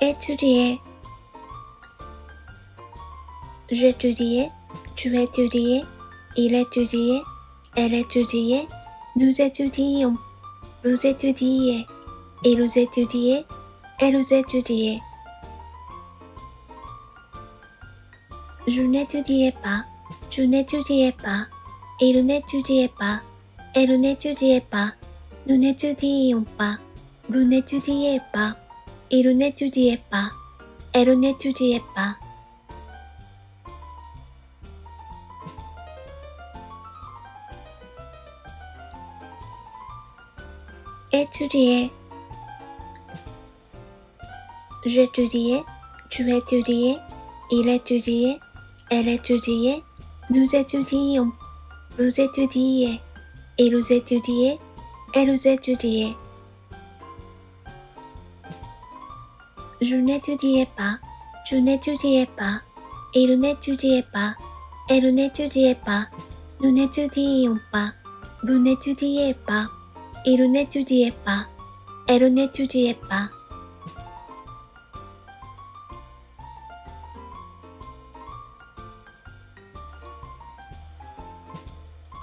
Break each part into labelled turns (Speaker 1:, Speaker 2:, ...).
Speaker 1: Étudier. J'étudiais, tu étudiais, il étudiait, elle étudiait, nous étudions, vous étudiez, ils étudiaient, elles étudiaient. Je n'étudiais pas, tu n'étudiais pas, il n'étudiait pas, elle n'étudiait pas, nous n'étudions pas, vous n'étudiez pas, il n'étudiait pas, elle n'étudiait pas. Étudier. J'étudiais, tu étudiais, il étudiait, elle étudiait, nous étudions, vous étudiez, ils étudiaient, elles étudiaient. Je n'étudiais pas, tu n'étudiais pas, il n'étudiait pas, elle n'étudiait pas, nous n'étudions pas, vous n'étudiez pas, il n'étudiait pas, elle n'étudiait pas.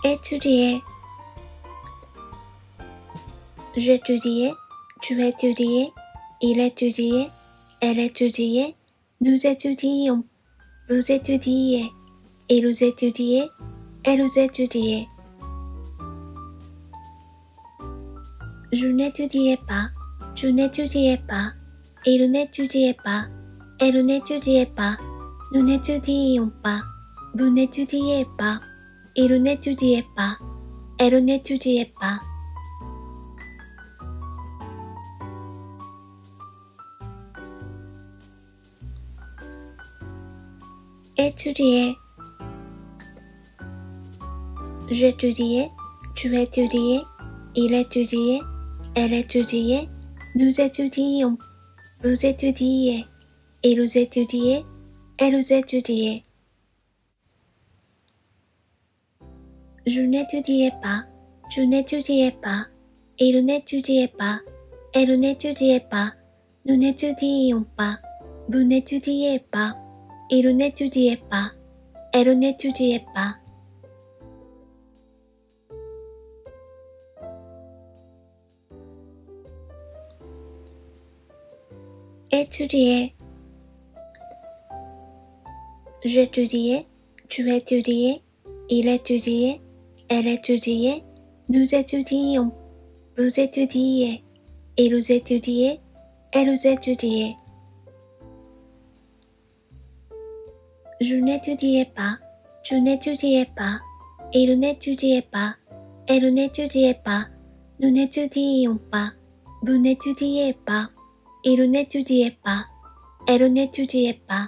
Speaker 1: Étudier. J'étudiais, tu étudiais, il étudiait, elle étudiait, nous étudions, vous étudiez, ils étudiaient, elles étudiaient. Je n'étudiais pas, tu n'étudiais pas, il n'étudiait pas, elle n'étudiait pas, nous n'étudions pas, vous n'étudiez pas, il n'étudiait pas, elle n'étudiait pas. Étudier. J'étudiais, tu étudiais, il étudiait, elle étudiait, nous étudions, vous étudiez, ils étudiaient, elles étudiaient. Je n'étudiais pas, tu n'étudiais pas, il n'étudiait pas, elle n'étudiait pas, nous n'étudions pas, vous n'étudiez pas, il n'étudiait pas, elle n'étudiait pas. Étudier. J'étudiais, tu étudiais, il étudiait, elle étudiait, nous étudions, vous étudiez, ils étudiaient, elles étudiaient. Je n'étudiais pas, tu n'étudiais pas, il n'étudiait pas, elle n'étudiait pas, nous n'étudions pas, vous n'étudiez pas, il n'étudiait pas, elle n'étudiait pas.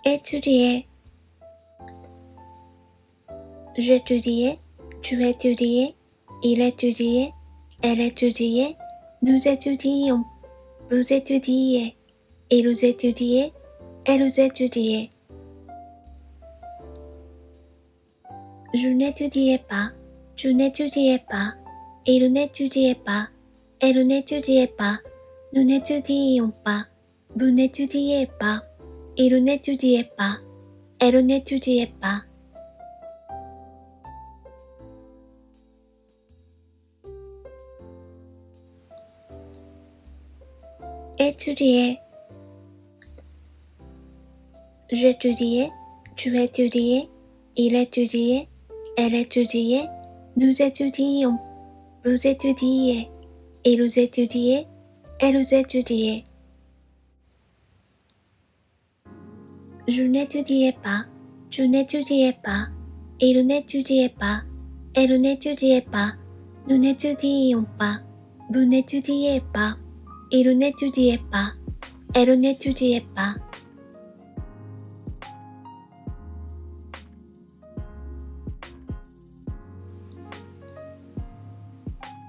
Speaker 1: Étudier. J'étudiais, tu étudiais, il étudiait, elle étudiait, nous étudions, vous étudiez, ils étudiaient, elles étudiaient. Je n'étudiais pas, tu n'étudiais pas, il n'étudiait pas, elle n'étudiait pas, nous n'étudions pas, vous n'étudiez pas, il n'étudiait pas, elle n'étudiait pas. Étudier. J'étudiais, tu étudiais, il étudiait, elle étudiait, nous étudions, vous étudiez, ils étudiaient, elles étudiaient. Je n'étudiais pas, tu n'étudiais pas, il n'étudiait pas, elle n'étudiait pas, nous n'étudions pas, vous n'étudiez pas, il n'étudiait pas, elle n'étudiait pas.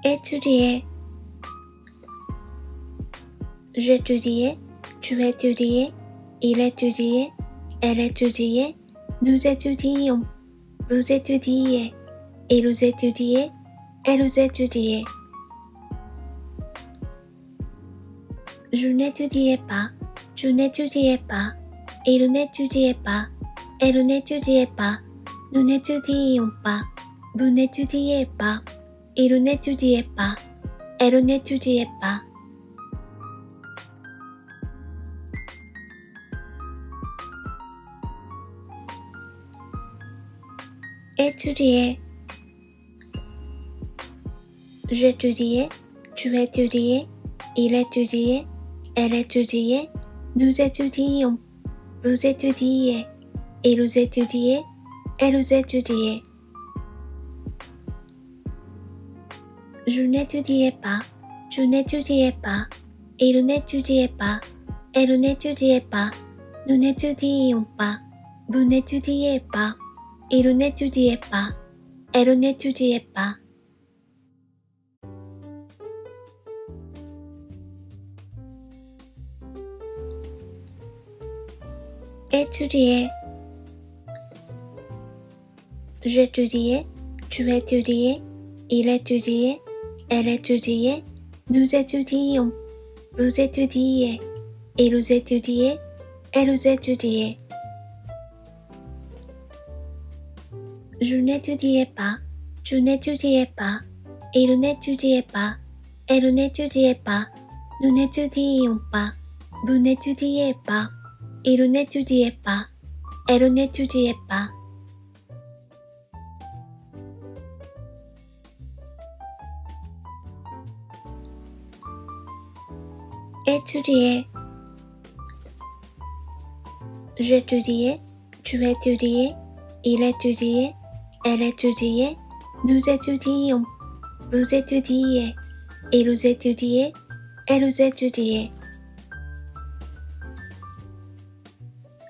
Speaker 1: Étudier. J'étudiais, tu étudiais, il étudiait, elle étudiait, nous étudions, vous étudiez, ils étudiaient, elles étudiaient. Je n'étudiais pas, tu n'étudiais pas, il n'étudiait pas, elle n'étudiait pas, nous n'étudions pas, vous n'étudiez pas, il n'étudiait pas, elle n'étudiait pas. Étudier. J'étudiais, tu étudiais, il étudiait, elle étudiait, nous étudions, vous étudiez, ils étudiaient, elles étudiaient. Je n'étudiais pas, tu n'étudiais pas, il n'étudiait pas, elle n'étudiait pas, nous n'étudions pas, vous n'étudiez pas, il n'étudiait pas, elle n'étudiait pas. Étudier. J'étudiais, tu étudiais, il étudiait, elle étudiait, nous étudions, vous étudiez, ils étudiaient, elles étudiaient. Je n'étudiais pas, tu n'étudiais pas, il n'étudiait pas, elle n'étudiait pas, nous n'étudions pas, vous n'étudiez pas, il n'étudiait pas, elle n'étudiait pas. Étudier. J'étudiais, tu étudiais, il étudiait, elle étudiait, nous étudions, vous étudiez, ils étudiaient, elles étudiaient.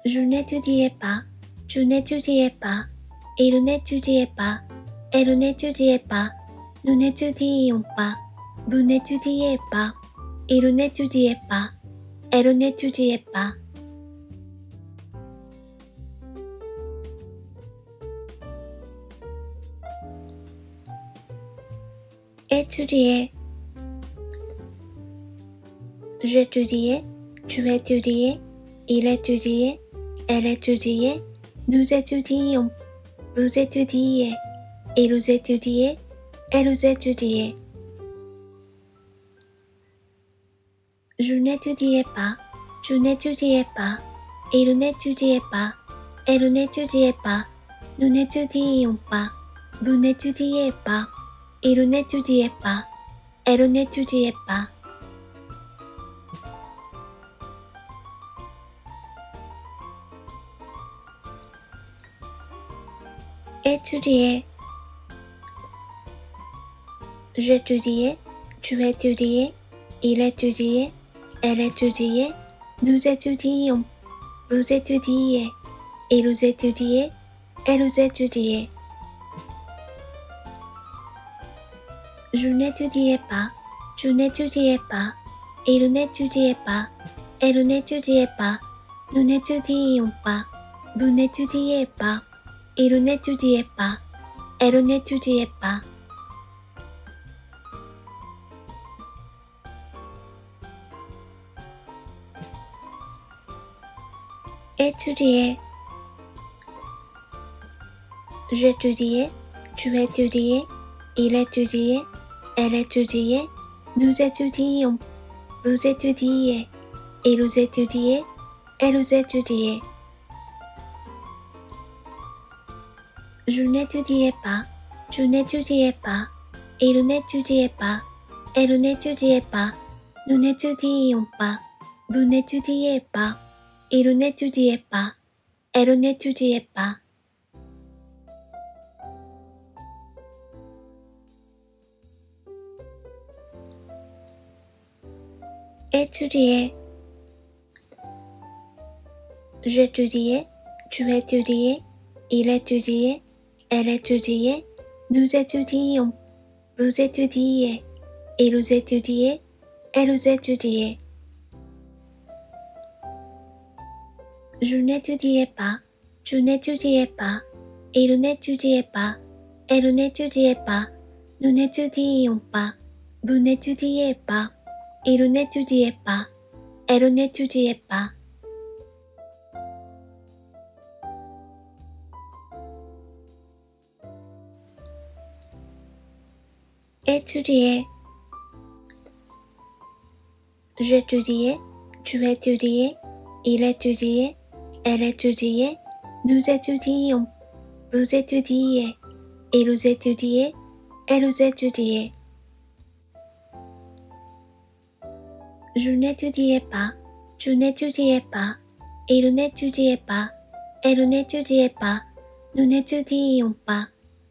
Speaker 1: Je n'étudiais pas, tu n'étudiais pas, il n'étudiait pas, elle n'étudiait pas, nous n'étudions pas, vous n'étudiez pas, il n'étudiait pas, elle n'étudiait pas. Étudier. J'étudiais, tu étudiais, il étudiait, elle étudiait, nous étudions, vous étudiez, ils étudiaient, elles étudiaient. Je n'étudiais pas, tu n'étudiais pas, il n'étudiait pas, elle n'étudiait pas, nous n'étudions pas, vous n'étudiez pas, il n'étudiait pas, elle n'étudiait pas. Étudier. J'étudiais, tu étudiais, il étudiait, elle étudiait, nous étudions, vous étudiez, ils étudiaient, elles étudiaient. Je n'étudiais pas, tu n'étudiais pas, il n'étudiait pas, elle n'étudiait pas, nous n'étudions pas, vous n'étudiez pas, il n'étudiait pas, elle n'étudiait pas. Étudier. J'étudiais, tu étudiais, il étudiait, elle étudiait, nous étudions, vous étudiez, ils étudiaient, elles étudiaient. Je n'étudiais pas, tu n'étudiais pas, il n'étudiait pas, elle n'étudiait pas, nous n'étudions pas, vous n'étudiez pas, il n'étudiait pas, elle n'étudiait pas. Étudier. J'étudiais, tu étudiais, il étudiait, elle étudiait, nous étudions, vous étudiez, ils étudiaient, elles étudiaient. Je n'étudiais pas, tu n'étudiais pas, il n'étudiait pas, elle n'étudiait pas, nous n'étudions pas, vous n'étudiez pas, il n'étudiait pas, elle n'étudiait pas. Étudier. J'étudiais, tu étudiais, il étudiait, elle étudiait, nous étudions, vous étudiez, ils étudiaient, elles étudiaient. Je n'étudiais pas, tu n'étudiais pas, il n'étudiait pas, elle n'étudiait pas, nous n'étudions pas,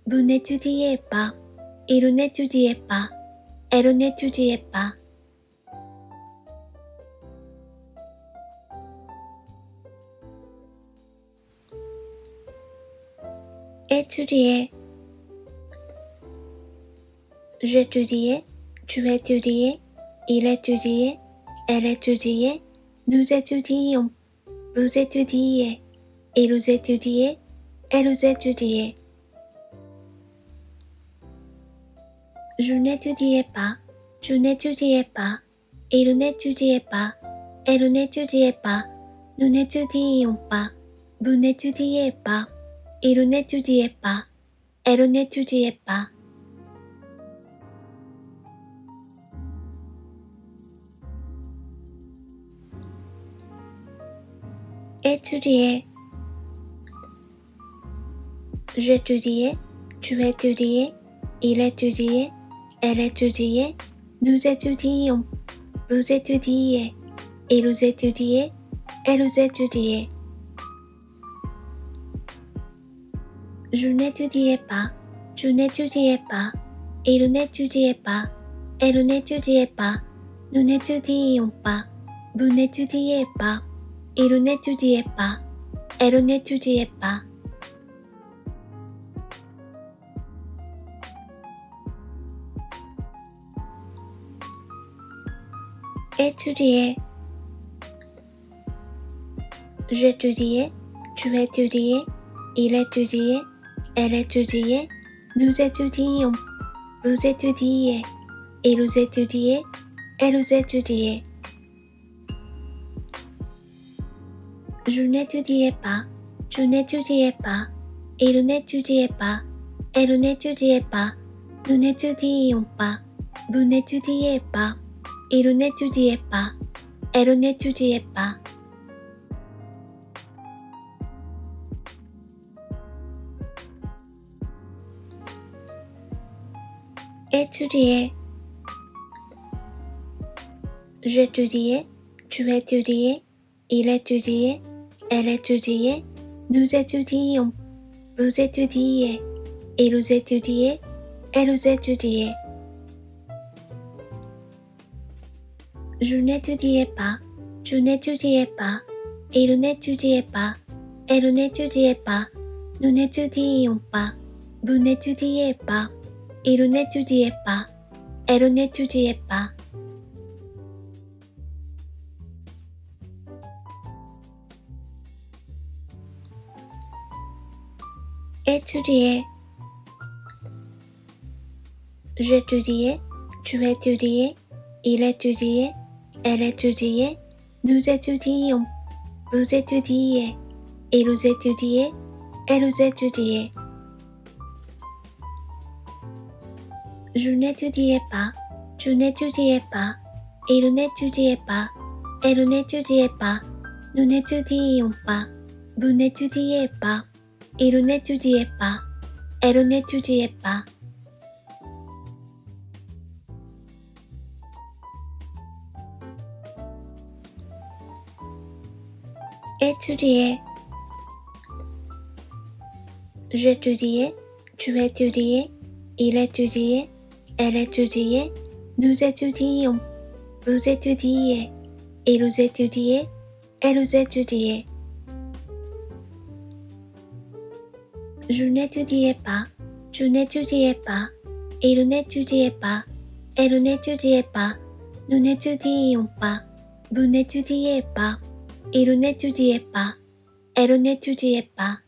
Speaker 1: vous n'étudiez pas, il n'étudiait pas, elle n'étudiait pas. Étudier. J'étudiais, tu étudiais, il étudiait, elle étudiait, nous étudions, vous étudiez, ils étudiaient, elles étudiaient. Je n'étudiais pas, tu n'étudiais pas, il n'étudiait pas, elle n'étudiait pas, nous n'étudions pas, vous n'étudiez pas, il n'étudiait pas, elle n'étudiait pas. Étudier. J'étudiais, tu étudiais, il étudiait, elle étudiait, nous étudions, vous étudiez, ils étudiaient, elles étudiaient. Je n'étudiais pas, tu n'étudiais pas, il n'étudiait pas, elle n'étudiait pas, nous n'étudions pas, vous n'étudiez pas, il n'étudiait pas, elle n'étudiait pas. Étudier. J'étudiais, tu étudiais, il étudiait, elle étudiait, nous étudions, vous étudiez, ils étudiaient, elles étudiaient. Je n'étudiais pas, tu n'étudiais pas, il n'étudiait pas, elle n'étudiait pas, nous n'étudions pas, vous n'étudiez pas, il n'étudiait pas, elle n'étudiait pas. Étudier. J'étudiais, tu étudiais, il étudiait, elle étudiait, nous étudions, vous étudiez, ils étudiaient, elles étudiaient. Je n'étudiais pas, tu n'étudiais pas, il n'étudiait pas, elle n'étudiait pas, nous n'étudions pas, vous n'étudiez pas, il n'étudiait pas, elle n'étudiait pas. Étudier. J'étudiais, tu étudiais, il étudiait, elle étudiait, nous étudions, vous étudiez, ils étudiaient, elles étudiaient. Je n'étudiais pas, tu n'étudiais pas, il n'étudiait pas, elle n'étudiait pas, nous n'étudions pas, vous n'étudiez pas, il n'étudiait pas, elle n'étudiait pas. Étudier. J'étudiais, tu étudiais, il étudiait, elle étudiait, nous étudions, vous étudiez, ils étudiaient, elles étudiaient. Je n'étudiais pas, tu n'étudiais pas, il n'étudiait pas, elle n'étudiait pas, nous n'étudions pas, vous n'étudiez pas, il n'étudiait pas, elle n'étudiait pas.